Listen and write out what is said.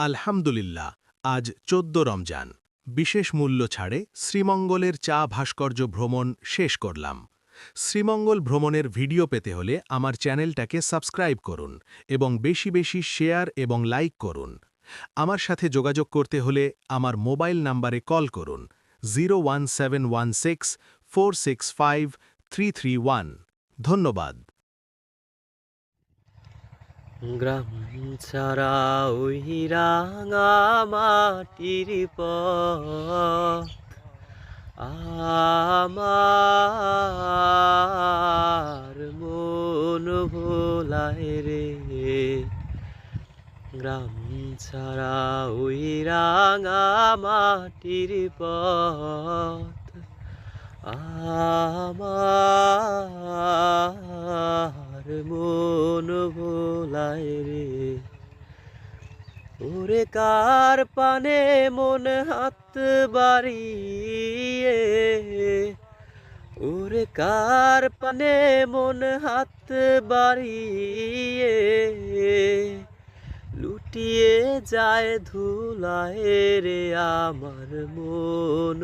আলহামদুলিল্লাহ, আজ ১৪ রমজান। বিশেষ মূল্য ছাড়ে শ্রীমঙ্গলের চা ভাস্কর্য ভ্রমণ শেষ করলাম। শ্রীমঙ্গল ভ্রমণের ভিডিও পেতে হলে আমার চ্যানেলটাকে সাবস্ক্রাইব করুন এবং বেশি বেশি শেয়ার এবং লাইক করুন। আমার সাথে যোগাযোগ করতে হলে আমার মোবাইল নাম্বারে কল করুন 01716 465 331। ধন্যবাদ। গ্রাম ছাড়া ওই রাঙা মাটির পথ আমার মন ভোলায় রে। গ্রাম ছাড়া ওই রাঙা মাটির পথ আমার মন ভোলায় রে। ওরে কার পানে মন হাত বাড়িয়ে, ওরে কার পানে মন হাত বাড়িয়ে লুটিয়ে যায় ধুলায় রে আমার মন